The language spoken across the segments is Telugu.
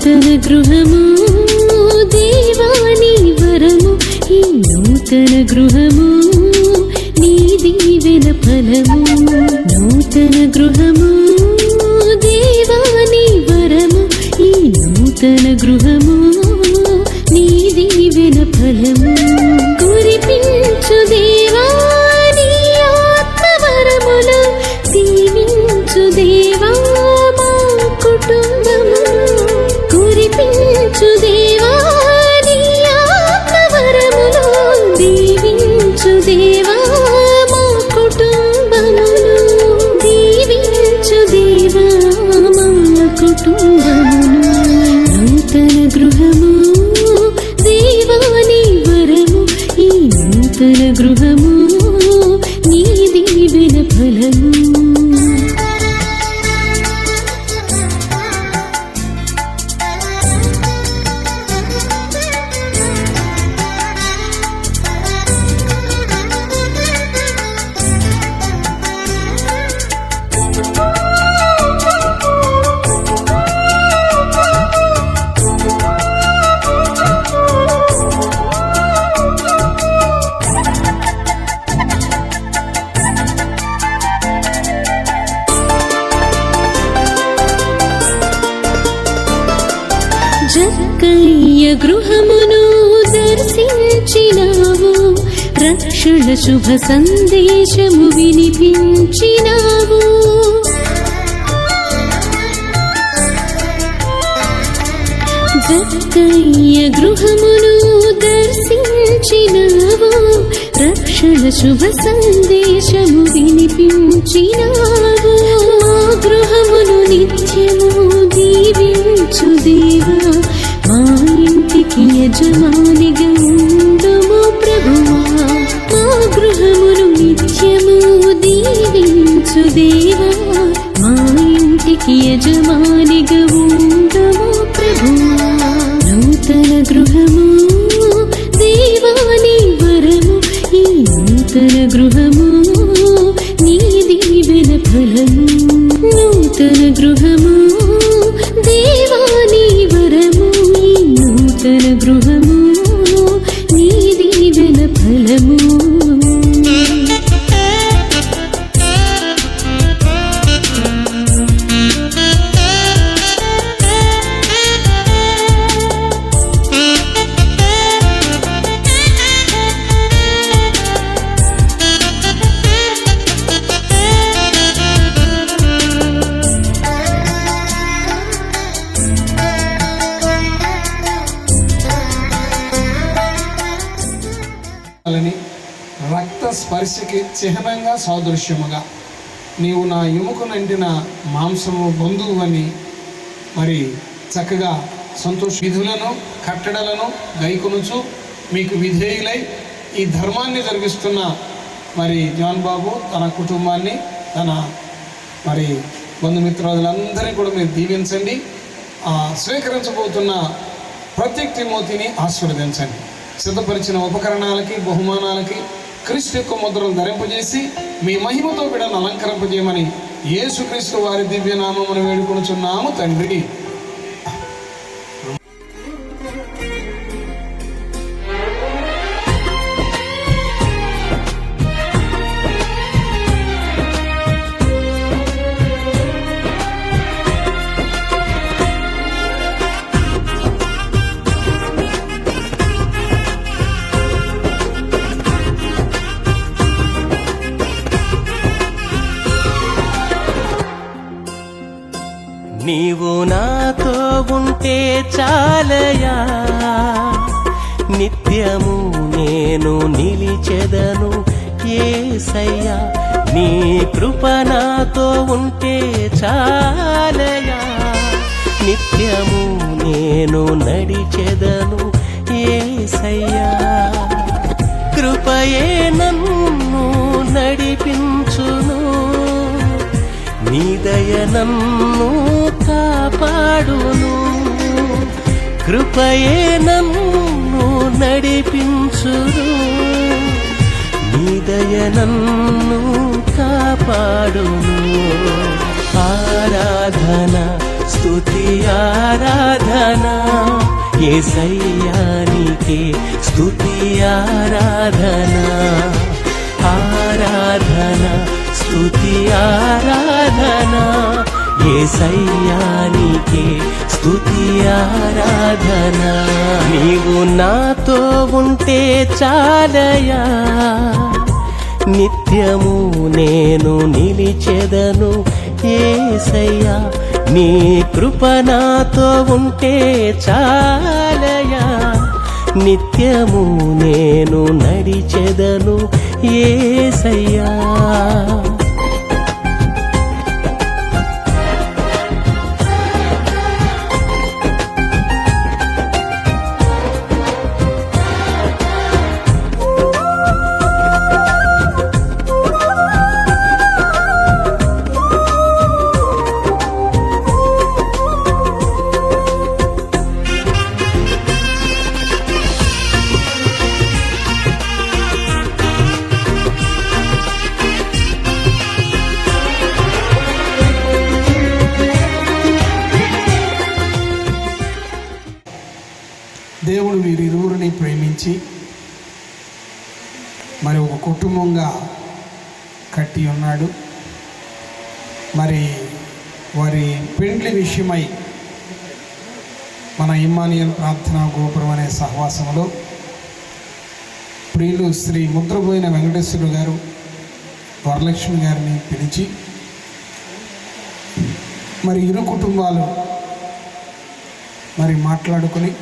నూతన గృహము దేవాని వరము, ఈ నూతన గృహము నీ దీవెన ఫలము. నూతన గృహము దేవాని వరము, ఈ నూతన గృహము నీ దీవెన ఫలము. కురిపించు దేవా నీ ఆత్మవరములు, దీవించు దేవా మా కుటుంబము. కురిపించు దేవా నీ ఆత్మవరములు, దీవించు దేవా మా కుటుంబములు. దీవించు దేవా మా కుటుంబములు. నూతన గృహము దేవాని వరము, ఈ నూతన గృహము నీ దీవెన ఫలము. జక్కయ్య గృహమును దర్శించినావు, రక్షణ శుభ సందేశము వినిపించినావు. జక్కయ్య గృహమును దర్శించినావు, రక్షణ శుభ సందేశము వినిపించినావు. మా గృహమును నిత్యము దీవించు దేవా, మా ఇంటికి యజమానిగా ఉండుము ప్రభువా. మా గృహమును నిత్యము దీవించు దేవా, మా ఇంటికి యజమానిగా ఉండుము ప్రభువా. నూతన గృహము దేవాని వరము, ఈ నూతన గృహము నీ దీవెన ఫలము. నూతన గృహము దేవాని వరము, ఈ నూతన గృహము నీ దీవెన ఫలము. రక్త స్పర్శకి చిహ్నంగా సాదృశ్యముగా నీవు నా ఎముక నిండిన మాంసము బంధువు అని మరి చక్కగా సంతోష విధులను కట్టడలను గైకొనుచు మీకు విధేయులై ఈ ధర్మాన్ని జరిగిస్తున్న మరి జాన్ బాబు తన కుటుంబాన్ని తన మరి బంధుమిత్రులందరినీ కూడా మీరు దీవించండి. స్వీకరించబోతున్న ప్రతి తిమోతిని ఆశీర్వదించండి. సిద్ధపరిచిన ఉపకరణాలకి బహుమానాలకి క్రీస్తు యొక్క ముద్రలు ధరింపజేసి మీ మహిమతో బిడ్డను అలంకరింపజేయమని యేసుక్రీస్తు వారి దివ్యనామమును వేడుకొనుచున్నాము తండ్రి. నీవు నాతో ఉంటే చాలయా, నిత్యము నేను నిలిచెదను యేసయ్యా. నీ కృప నాతో ఉంటే చాలయా, నిత్యము నేను నడిచెదను యేసయ్యా. కృపయే నన్ను నడిపించును, నీ దయ నన్ను కాపాడును. కృపయే నన్ను నడిపించును, నీ దయ నన్ను కాపాడును. ఆరాధన స్తుతి ఆరాధన యేసయ్యా నీకే స్తుతి ఆరాధన ఆరాధన స్తుతి ఆరాధన యేసయ్యా నీకే స్తుతి ఆరాధన నీవు నాతో ఉంటే చాలయా నిత్యము నేను నిలిచెదను యేసయ్యా నీ కృప నాతో ఉంటే చాలయా నిత్యము నేను నడిచెదను యేసయ్యా దేవుడు వీరిరువురిని ప్రేమించి మరి ఒక కుటుంబంగా కట్టి ఉన్నాడు. మరి వారి పెండ్లి విషయమై మన ఇమ్మానియల్ ప్రార్థనా గోపురం అనే సహవాసంలో ప్రియులు శ్రీ ముద్రబోయిన వెంకటేశ్వర గారు వరలక్ష్మి గారిని పిలిచి మరి ఇరు కుటుంబాలు మరి మాట్లాడుకొని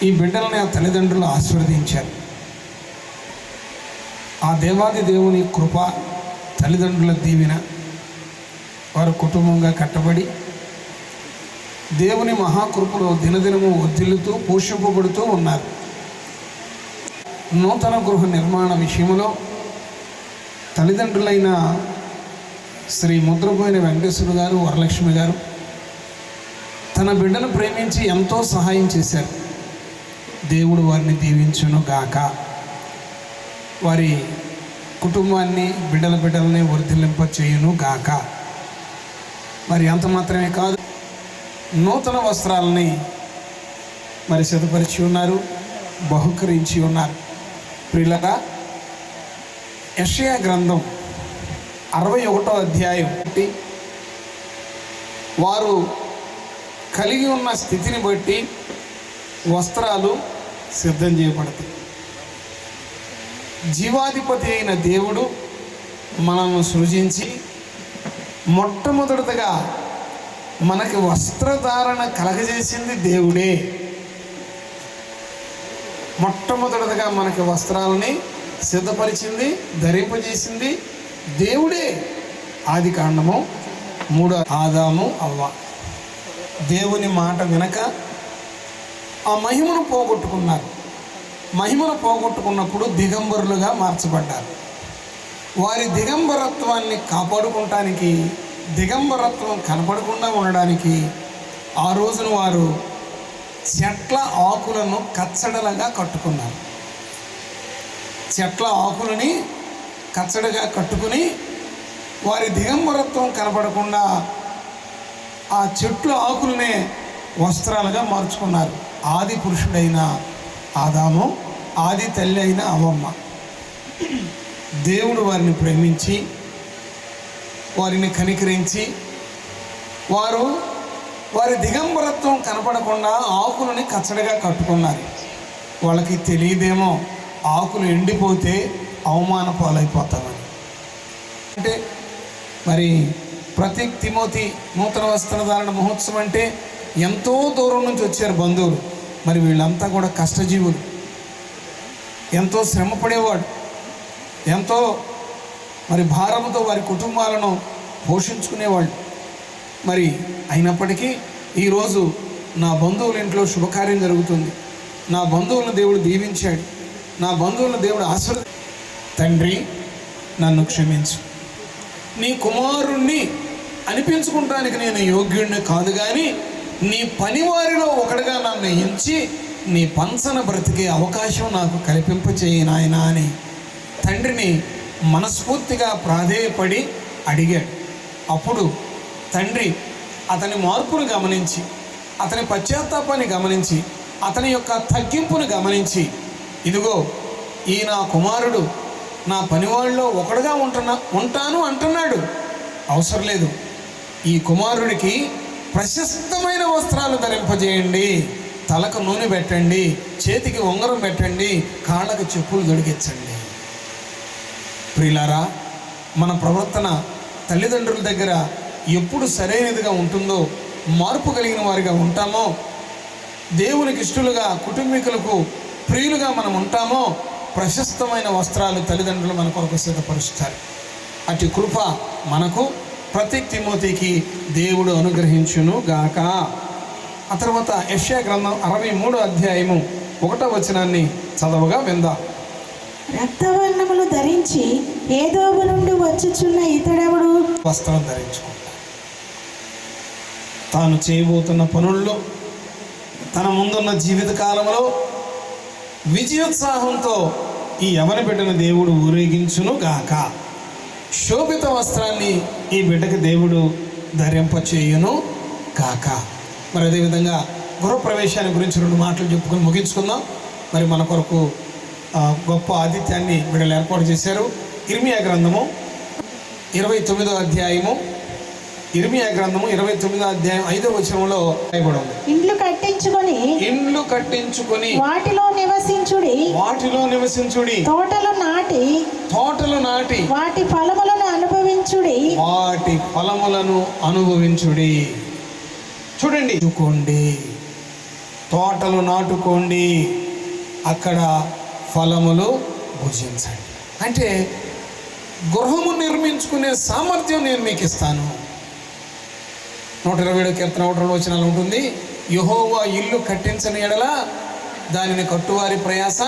ఈ బిడ్డలని ఆ తల్లిదండ్రులు ఆశీర్వదించారు. ఆ దేవాది దేవుని కృప, తల్లిదండ్రుల దీవెన వారు కుటుంబంగా కట్టబడి దేవుని మహాకృపలో దినదినము వర్ధిల్లుతూ పోషింపబడుతూ ఉన్నారు. నూతన గృహ నిర్మాణ విషయంలో తల్లిదండ్రులైన శ్రీ ముద్రబోయిన వెంకటేశ్వర గారు వరలక్ష్మి గారు తన బిడ్డను ప్రేమించి ఎంతో సహాయం చేశారు. దేవుడు వారిని దీవించును గాక. వారి కుటుంబాన్ని బిడ్డలని వర్ధిల్లింప చేయును గాక. మరి అంత మాత్రమే కాదు, నూతన వస్త్రాలని మరి సిద్ధపరిచి ఉన్నారు, బహుకరించి ఉన్నారు. ప్రియులరా, యెషయా గ్రంథం 61వ అధ్యాయం వారు కలిగి ఉన్న స్థితిని బట్టి వస్త్రాలు సిద్ధం చేయబడతాయి. జీవాధిపతి అయిన దేవుడు మనల్ని సృజించి మొట్టమొదటిగా మనకి వస్త్రధారణ కలగజేసింది దేవుడే. మొట్టమొదటిగా మనకి వస్త్రాలని సిద్ధపరిచింది, ధరింపజేసింది దేవుడే. ఆది కాండము 3 ఆదాము అవ్వ దేవుని మాట వినక ఆ మహిమను పోగొట్టుకున్నారు. మహిమను పోగొట్టుకున్నప్పుడు దిగంబరులుగా మార్చబడ్డారు. వారి దిగంబరత్వాన్ని కాపాడుకోవటానికి, దిగంబరత్వం కనపడకుండా ఉండడానికి ఆ రోజున వారు చెట్ల ఆకులను కచ్చడలుగా కట్టుకున్నారు. చెట్ల ఆకులని కచ్చడగా కట్టుకుని వారి దిగంబరత్వం కనపడకుండా ఆ చెట్ల ఆకులనే వస్త్రాలుగా మార్చుకున్నారు. ఆది పురుషుడైన ఆదాము, ఆది తల్లి అయిన అవ్వమ్మ. దేవుడు వారిని ప్రేమించి వారిని కనికరించి వారి దిగంబరత్వం కనపడకుండా ఆకులని కచ్చడగా కట్టుకున్నారు. వాళ్ళకి తెలియదేమో ఆకులు ఎండిపోతే అవమాన పాలైపోతామని. అంటే మరి ప్రతి తిమోతి నూతన వస్త్రధారణ మహోత్సవం అంటే ఎంతో దూరం నుంచి వచ్చారు బంధువులు. మరి వీళ్ళంతా కూడా కష్టజీవులు, ఎంతో శ్రమపడేవాడు, ఎంతో మరి భారంతో వారి కుటుంబాలను పోషించుకునేవాళ్ళు. మరి అయినప్పటికీ ఈరోజు నా బంధువుల ఇంట్లో శుభకార్యం జరుగుతుంది, నా బంధువులను దేవుడు దీవించాడు, నా బంధువులను దేవుడు తండ్రి నన్ను క్షమించు, నీ కుమారుణ్ణి అనిపించుకుంటానికి నేను యోగ్యుడిని కాదు, కానీ నీ పనివారిలో ఒకటిగా నన్ను ఎంచి నీ పంచన బ్రతికే అవకాశం నాకు కల్పింపచేయి నాయనా అని తండ్రిని మనస్ఫూర్తిగా ప్రాధేయపడి అడిగాడు. అప్పుడు తండ్రి అతని మార్పును గమనించి, అతని పశ్చాత్తాపాన్ని గమనించి, అతని యొక్క తగ్గింపును గమనించి, ఇదిగో ఈ నా కుమారుడు నా పనివాళ్ళలో ఒకడుగా ఉంటాను అంటున్నాడు. అవసరం లేదు, ఈ కుమారుడికి ప్రశస్తమైన వస్త్రాలు ధరింపజేయండి, తలకు నూనె పెట్టండి, చేతికి ఉంగరం పెట్టండి, కాళ్ళకు చెప్పులు దొడిగించండి. ప్రియులారా, మన ప్రవర్తన తల్లిదండ్రుల దగ్గర ఎప్పుడు సరైనదిగా ఉంటుందో, మార్పు కలిగిన వారిగా ఉంటామో, దేవునికి ఇష్టలుగా, కుటుంబీకులకు ప్రియులుగా మనం ఉంటామో, ప్రశస్తమైన వస్త్రాలు తల్లిదండ్రులు మన కొరకు సిద్ధపరుస్తారు. అటు కృప మనకు ప్రతి తిమోతికి దేవుడు అనుగ్రహించును గాక. ఆ తర్వాత యెషయా గ్రంథం 63వ అధ్యాయము 1వ వచనాన్ని చదవగా విందాం. రక్తవర్ణములు ధరించి ఏదోబు నుండి వచ్చుచున్న ఇతడెవడు? వస్త్రం ధరించుకుంటాడు. తాను చేయబోతున్న పనుల్లో, తన ముందున్న జీవిత కాలంలో విజయోత్సాహంతో ఈ యవన బిడ్డను దేవుడు ఊరేగించును గాక. శోభిత వస్త్రాన్ని ఈ బిడ్డకి దేవుడు ధరింపచేయును గాక. మరి అదేవిధంగా గృహప్రవేశాన్ని గురించి 2 మాటలు చెప్పుకొని ముగించుకుందాం. మరి మన కొరకు గొప్ప ఆతిథ్యాన్ని బిడ్డలు ఏర్పాటు చేశారు. ఇర్మియా గ్రంథము 29వ అధ్యాయము 29వ అధ్యాయం 5వ వచనంలో రాయబడి ఉంది. ఇండ్లు కట్టించుకొని వాటిలో నివసించుడి, తోటలు నాటి వాటి ఫలములను అనుభవించుడి. చూడండి, తోటలు నాటుకోండి, అక్కడ ఫలములు భుజించండి. అంటే గృహము నిర్మించుకునే సామర్థ్యం నేను మీకు ఇస్తాను. 127 కీర్తన 1 వచనాలు ఉంటుంది. యెహోవా ఇల్లు కట్టించని ఎడల దానిని కట్టువారి ప్రయాస,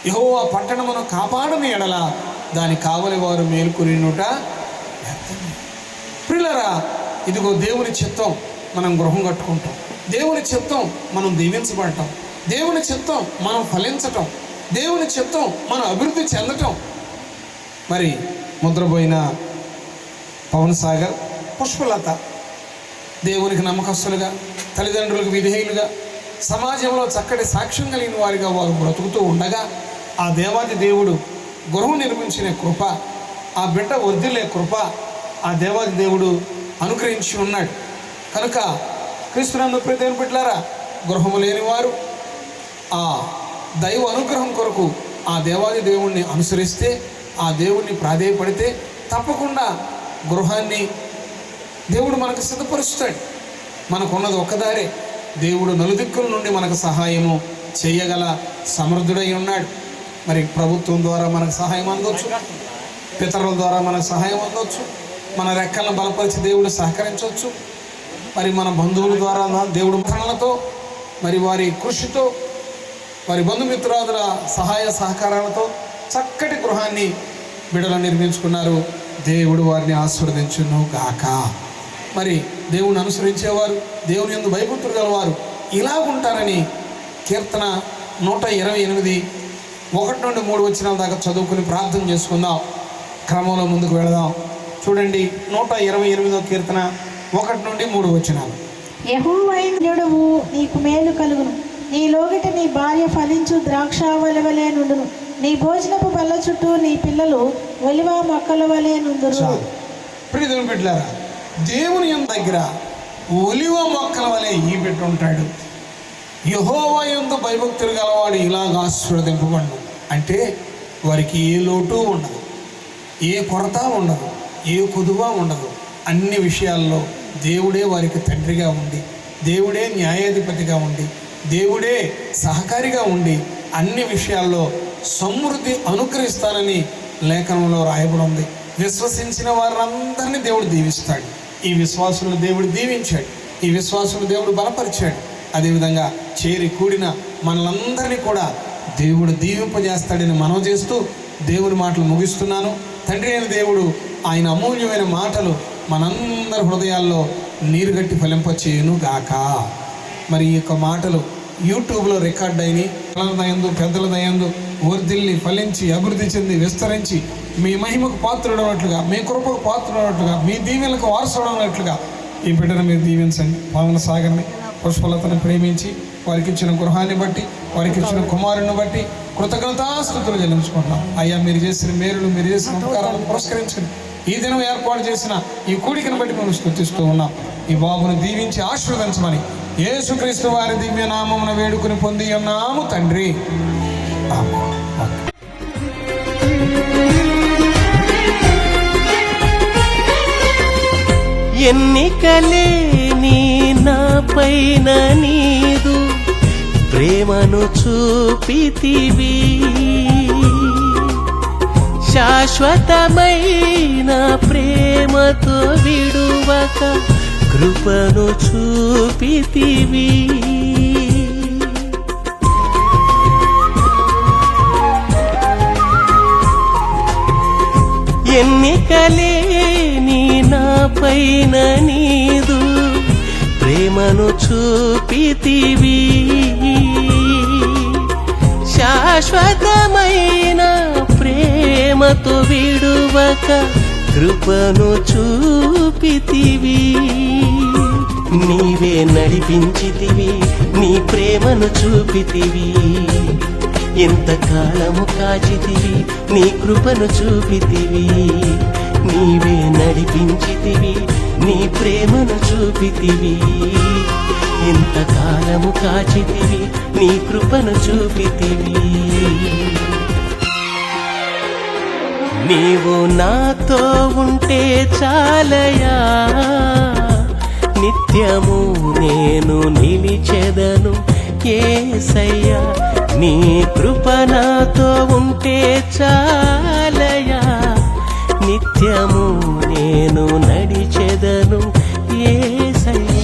యెహోవా పట్టణమును కాపాడని ఎడల దాని కావలి వారు మేలుకొనుట. ప్రియులారా, ఇదిగో దేవుని చిత్తం మనం గృహం కట్టుకుంటాం, దేవుని చిత్తం మనం దీవించబడటం, దేవుని చిత్తం మనం ఫలించటం, దేవుని చిత్తం మనం అభివృద్ధి చెందటం. మరి ముద్రపోయిన పవన్ సాగర్, పుష్పలత దేవునికి నమ్మకస్తులుగా, తల్లిదండ్రులకు విధేయులుగా, సమాజంలో చక్కటి సాక్ష్యం కలిగిన వారిగా వారు బ్రతుకుతూ ఉండగా ఆ దేవాది దేవుడు గృహం నిర్మించిన కృప, ఆ బిడ్డ వర్ధిల్లే కృప ఆ దేవాది దేవుడు అనుగ్రహించి ఉన్నాడు. కనుక క్రీస్తునందు ప్రియ దేవుని బిడ్డలారా, గృహము లేని వారు ఆ దైవ అనుగ్రహం కొరకు ఆ దేవాది దేవుణ్ణి అనుసరిస్తే, ఆ దేవుణ్ణి ప్రాధేయపడితే తప్పకుండా గృహాన్ని దేవుడు మనకు సిద్ధపరుస్తాడు. మనకున్నది ఒక్కదారే. దేవుడు నలుదిక్కుల నుండి మనకు సహాయము చేయగల సమర్థుడై ఉన్నాడు. మరి ప్రభుత్వం ద్వారా మనకు సహాయం అందవచ్చు, పితరుల ద్వారా మనకు సహాయం అందవచ్చు, మన రెక్కలను బలపరిచి దేవుడు సహకరించవచ్చు. మరి మన బంధువుల ద్వారా దేవుడు మరణలతో, మరి వారి కృషితో, వారి బంధుమిత్రాదుల సహాయ సహకారాలతో చక్కటి గృహాన్ని బిడ్డలు నిర్మించుకున్నారు. దేవుడు వారిని ఆశీర్వదించును గాక. మరి దేవుని అనుసరించేవారు, దేవుని యందు భయభక్తులు గలవారు ఇలా ఉంటారని కీర్తన 128 1 నుండి 3 వచనాల దాకా చదువుకుని ప్రార్థన చేసుకుందాం. క్రమంలో ముందుకు వెళదాం. చూడండి, 128వ కీర్తన 1 నుండి 3 వచనాలు. యెహోవాయనుడవు నీకు మేలు కలుగును, నీ లోగిట నీ భార్య ఫలించు ద్రాక్షావళి వలె నుండును, నీ భోజనపు బల్ల చుట్టూ నీ పిల్లలు ఒలివ మొక్కల వలె నుండును. ప్రియమైన బిడ్డలారా, దేవుని దగ్గర ఒలివ మొక్కల వలె ఈ బిడ్డ ఉంటాడు. యెహోవా యందు భయభక్తులు గలవాడు ఇలాగ ఆశీర్వదింపబడు. అంటే వారికి ఏ లోటు ఉండదు, ఏ కొరత ఉండదు, ఏ కొదువ ఉండదు. అన్ని విషయాల్లో దేవుడే వారికి తండ్రిగా ఉండి, దేవుడే న్యాయాధిపతిగా ఉండి, దేవుడే సహకారిగా ఉండి అన్ని విషయాల్లో సమృద్ధి అనుగ్రహిస్తానని లేఖనంలో రాయబడి ఉంది. విశ్వసించిన వారందరినీ దేవుడు దీవిస్తాడు. ఈ విశ్వాసులను దేవుడు దీవించాడు, ఈ విశ్వాసులను దేవుడు బలపరిచాడు. అదేవిధంగా చేరి కూడిన మనలందరినీ కూడా దేవుడు దీవింపజేస్తాడని మనవి చేస్తూ దేవుని మాటలు ముగిస్తున్నాను. తండ్రి అయిన దేవుడు ఆయన అమూల్యమైన మాటలు మనందరి హృదయాల్లో నీరుగట్టి ఫలింపచేయును గాక. మరి ఈ యొక్క మాటలు యూట్యూబ్లో రికార్డ్ అయినాయి. పిల్లల దయందు, పెద్దల దయందు వర్ధిల్లి ఫలించి అభివృద్ధి చెంది విస్తరించి మీ మహిమకు పాత్రుడనట్లుగా, మీ కృపకు పాత్రుడనట్లుగా, మీ దీవెనలకు వారసుడనట్లుగా ఈ బిడ్డను మీరు దీవించండి. పావన సాగర్ని, పుష్పలతను ప్రేమించి వారికి ఇచ్చిన గృహాన్ని బట్టి, వారికి ఇచ్చిన కుమారుని బట్టి కృతజ్ఞతాస్తుతులు చెల్లించుకుంటున్నాం. అయ్యా, మీరు చేసిన మేలులు, మీరు చేసిన ఉపకారాలను పురస్కరించుకుని ఈ దినం ఏర్పాటు చేసిన ఈ కూడికను బట్టి మేము స్తుతిస్తూ ఉన్నాం. ఈ బాబును దీవించి ఆశీర్వదించమని యేసుక్రీస్తు వారి దివ్య నామమున వేడుకుని పొంది ఉన్నాము తండ్రి. ఆమేన్. ఎన్నికలేని నా పైన నీదు ప్రేమను చూపితివి, శాశ్వతమైన ప్రేమతో విడువక కృపను చూపితివి. ఎన్నికలేని నా పైన నీదు ప్రేమను చూపితివి, శాశ్వతమైన ప్రేమతో విడువక కృపను చూపితివి. నీవే నడిపించితివి, నీ ప్రేమను చూపితివి, ఎంతకాలము కాచితివి, నీ కృపను చూపితివి. నీవే నడిపించితివి, నీ ప్రేమను చూపితివి, ఎంతకాలము కాచితివి, నీ కృపను చూపితివి. నీవు నాతో ఉంటే చాలయా, నిత్యము నేను నిలిచెదను యేసయ్యా. నీ కృప నాతో ఉంటే చాలయా, నిత్యము నేను నడిచెదను యేసయ్యా.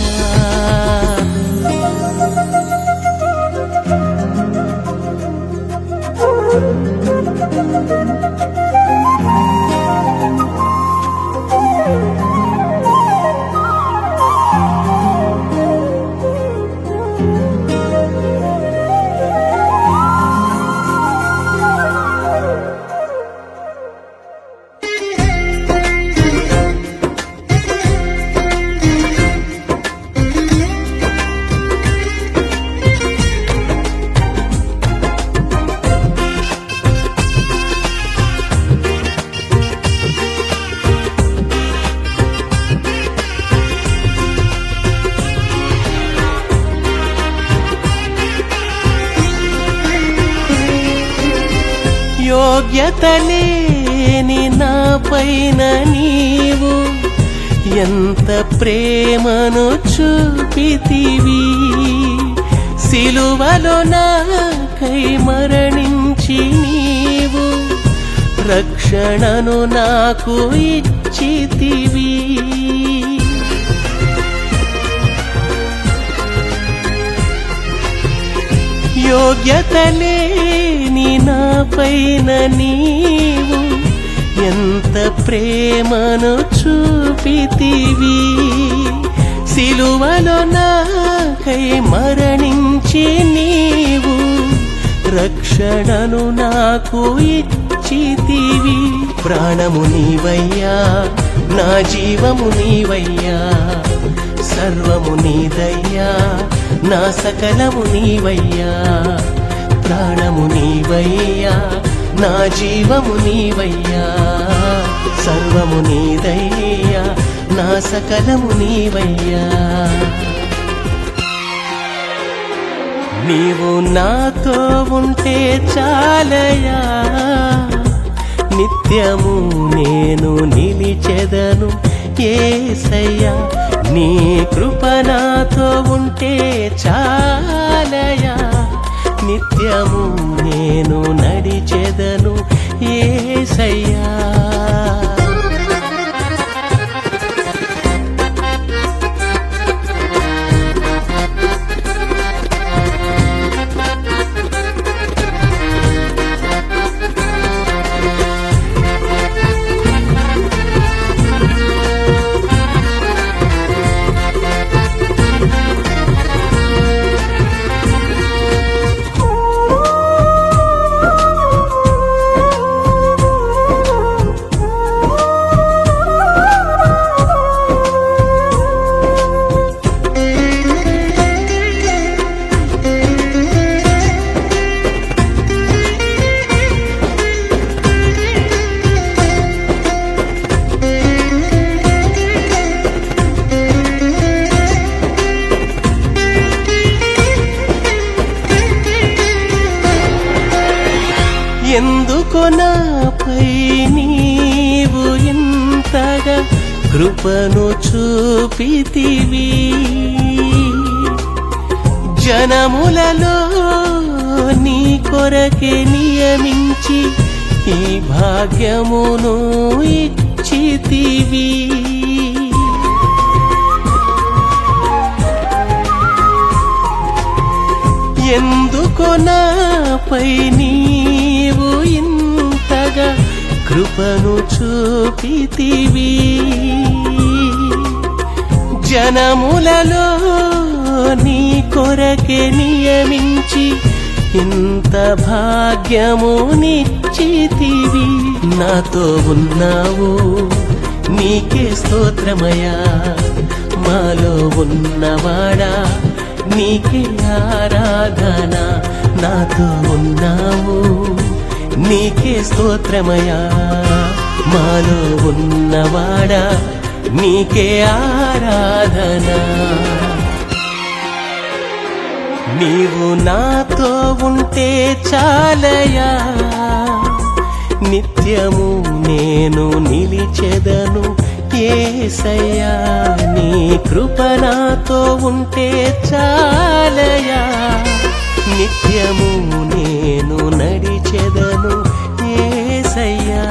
యోగ్యత లేని నా పైన నీవు ఎంత ప్రేమను చూపితివి, సిలువలో నాకై మరణించి నీవు రక్షణను నాకు ఇచ్చితివి. యోగ్యత లేని నా పైన నీవు ఎంత ప్రేమను చూపితివి, సిలువలో నాకై మరణించి నీవు రక్షణను నాకు ఇచ్చితివి. ప్రాణము నీవయ్యా, నా జీవము నీవయ్యా, సర్వము నీదయ్యా, నా సకలము నీవయ్యా. ప్రాణము నీవయ్యా, నా జీవము నీవయ్యా, సర్వము నీదయ్యా, నా సకలము నీవయ్యా. నీవు నాతో ఉంటే చాలయా, నిత్యము నేను నిలిచెదను యేసయ్యా. నీ కృప నాతో ఉంటే చాలయా, నిత్యము నేను నడిచెదను యేసయ్యా. నాపై నీవు ఇంతగా కృపను చూపితివి జనములలో నీ కొరకే నియమించి ఈ భాగ్యమును ఇచ్చితివి ఎందుకో నాపై నీవు ఇంతగా కృపను చూపితివి జనములలో నీ కొరకే నియమించి ఇంత భాగ్యమునిచ్చితివి నాతో ఉన్నావు నీకే స్తోత్రమయా మాలో ఉన్నవాడా నీకే ఆరాధన నాతో ఉన్నావు నీకే స్తోత్రమయా మాలో ఉన్నవాడా నీకే ఆరాధన నీవు నాతో ఉంటే చాలయా నిత్యము నేను నిలిచెదను యేసయ్యా నీ కృప నాతో ఉంటే చాలయా నిత్యము నేను నడిచెదను యేసయ్యా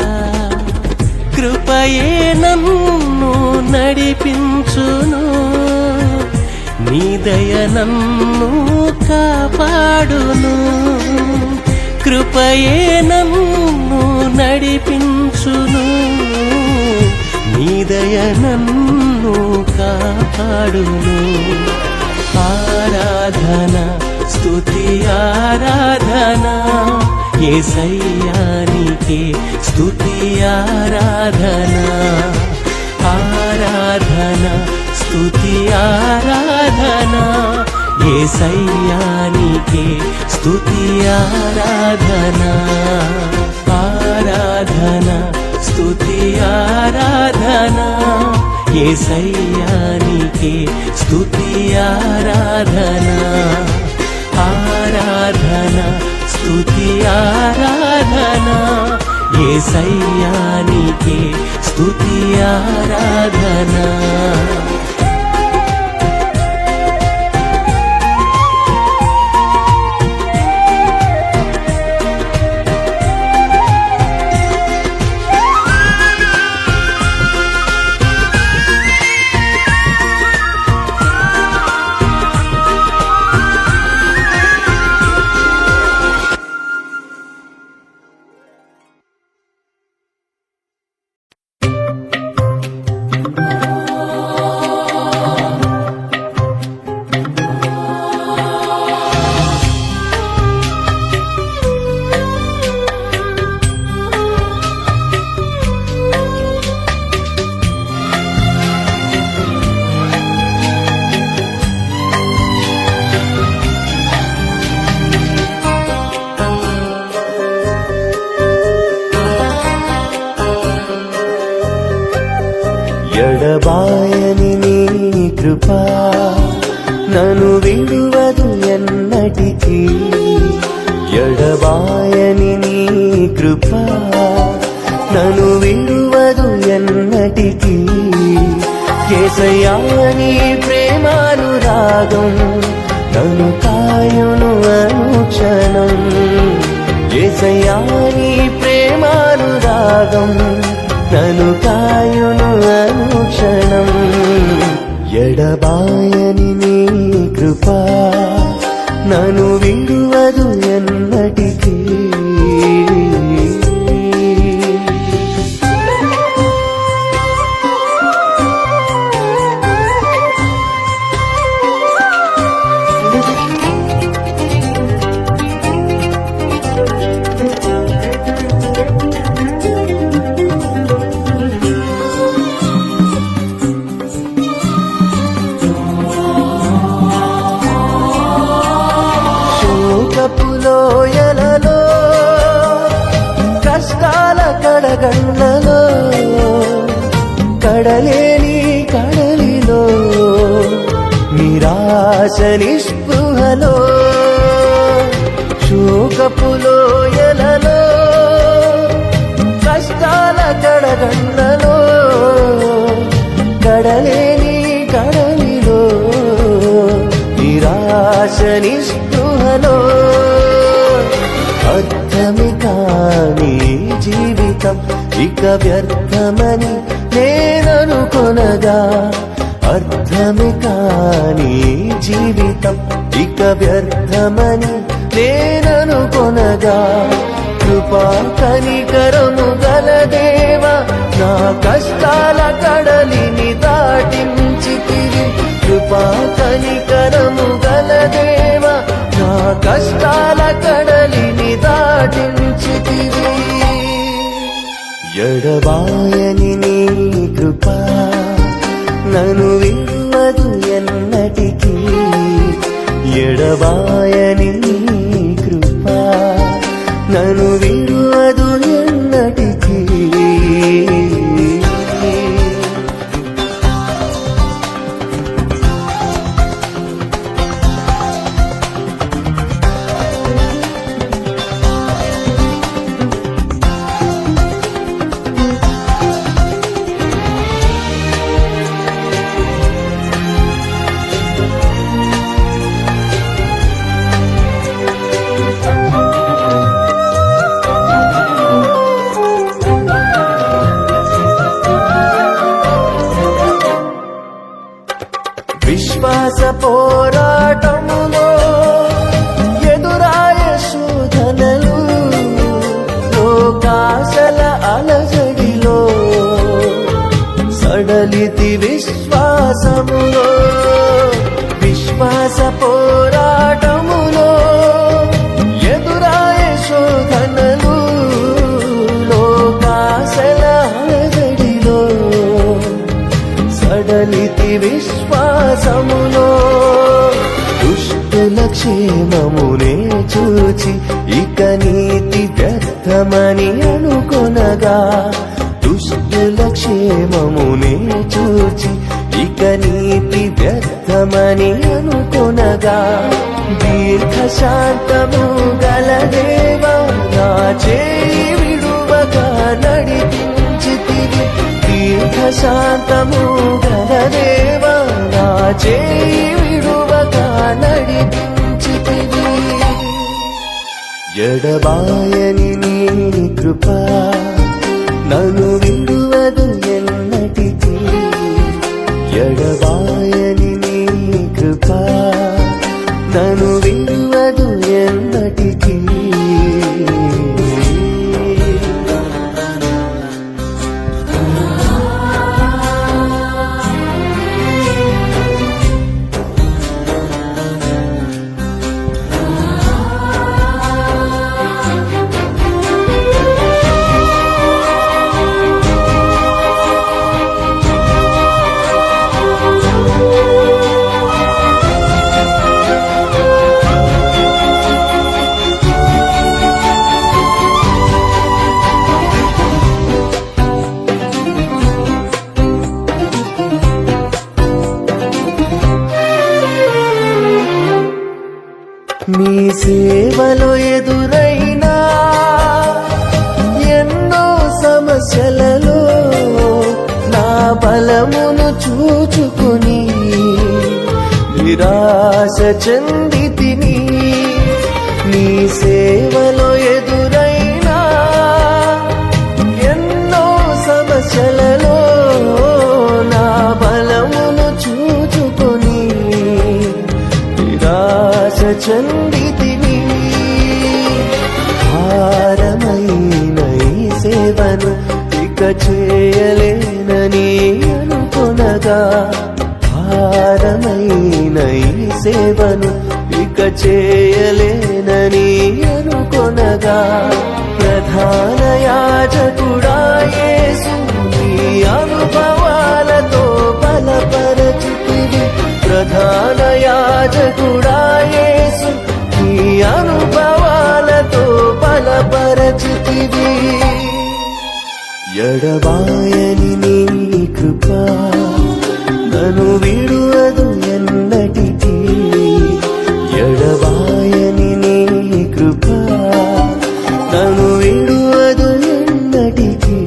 కృపయే నన్ను నడిపించును నీ దయ నన్ను కాపాడును కృపయే నన్ను నడిపించును నీ దయ నన్ను కాపాడును ఆరాధన స్తుతి ఆరాధన యేసయ్యా నీకే స్తుతి ఆరాధన ఆరాధన స్తుతి ఆరాధన యేసయ్యా నీకే స్తుతి ఆరాధన ఆరాధన స్తుతి ఆరాధన యేసయ్యా నీకే స్తుతి ఆరాధన ఆరాధన స్తుతి ఆరాధన యేసయ్యా నీకే స్తుతి ఆరాధన ఎడబాయని నీ కృపా నన్ను విడువదు ఎన్నటికీ ఎడబాయని నీ కృపా నన్ను విడువదు ఎన్నటికీ యేసయ్యా నీ ప్రేమానురాగం నన్ను కాయును అనుక్షణం యేసయ్యా నీ ప్రేమానురాగం నన్ను కాయును అనుక్షణం ఎడబాయని నీ కృపా నన్ను విడువదు ఎన్నటికీ లోయలలో కష్టాల కడగండ్లలో కడలేని కడలిలో నిరాశ నిస్పృహలో శోకపు లోయలలో కడగండ్లలో కడలేని కడలిలో నిరాశ నిస్పృహలో అర్థమి కాని జీవితం ఇక వ్యర్థమని నేననుకొనగా అర్థమి కాని జీవితం ఇక వ్యర్థమని నేననుకొనగా కృపా కనికరము గల దేవా నా కష్టాల కడలిని దాటించితివి కృపా కనికరము గల దేవా నా కష్టాల కడలిని దాటించితివి ఎడబాయని నీ కృపా నన్ను విడువదు ఎన్నటికీ ఎడబాయని నీ కృపా నన్ను విడువదు ఎన్నటికీ విశ్వాస పోరాటములో ఎదురాయ శోధనలు లోకాశల అలజడిలో సడలితి విశ్వాసములో విశ్వాస పోరాటములో ఎదురాయ శోధనలు లోకాశల అలజడిలో సడలితి విశ్వాసములో దుష్టుల క్షేమమునే చూచి ఇక నీతి వ్యర్థమని అనుకొనగా దుష్టుల క్షేమమునే చూచి ఇక నీతి వ్యర్థమని అనుకొనగా దీర్ఘశాంతము గల దేవా నా చేయి విడువగా నడిపించితివి దీర్ఘశాంతము గల దేవా నా చేయి విడువగా నడిపించితివి ఎడబాయని నీ కృపా నన్ను విడువదు ఎన్నటికీ ఎడబాయని నీ కృపా నన్ను విడువదు ఎన్నటికీ నీ సేవలో ఎదురైనా ఎన్నో సమస్యలలో నా బలమును చూచుకుని నిరాశ చెందితిని నీ సేవలో ఎదురైనా ఎన్నో సమస్యలలో నా బలమును చూచుకుని నిరాశ చెందితిని భారమైన ఈ సేవను ఇక చేయలేనని అనుకొనగా భారమైన ఈ సేవను ఇక చేయలేనని అనుకొనగా ప్రధాన యాజకుడా యేసు నీ అనుభవాలతో బలపరచితివి ప్రధాన యాజకుడా యేసు నీ అనుభవాలతో బలపరచితివి ఎడబాయని నీ కృపా నన్ను విడువదు ఎన్నటికీ ఎడబాయని నీ కృపా నన్ను విడువదు ఎన్నటికీ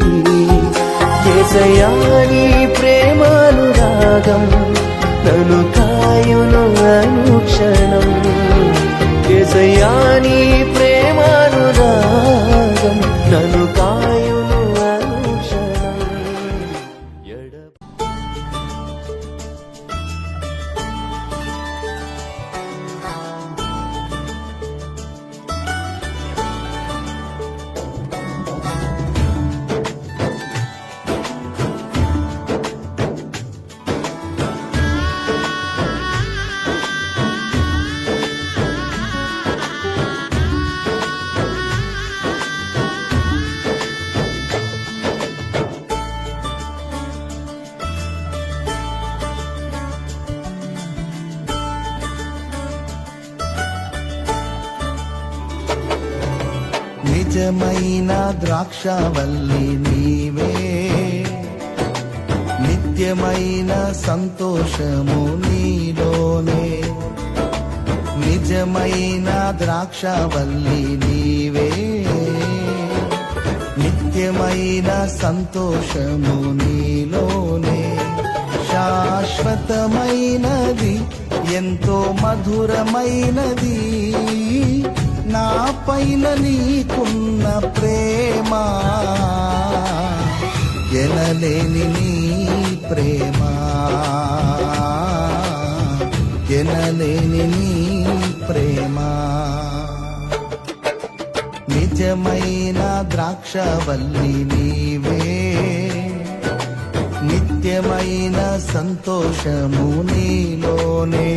నిజమైన ద్రాక్షవల్లి నీవే, నిత్యమైన సంతోషము నీలోనే. నిజమైన ద్రాక్షవల్లి నీవే, నిత్యమైన సంతోషము నీలోనే. శాశ్వతమైనది ఎంతో మధురమైనది నా పైన నీకున్న ప్రేమ, ఎనలేని నీ ప్రేమ, ఎనలేని నీ ప్రేమ. నిజమైన ద్రాక్షవల్లి నీవే, నిత్యమైన సంతోషము నీలోనే.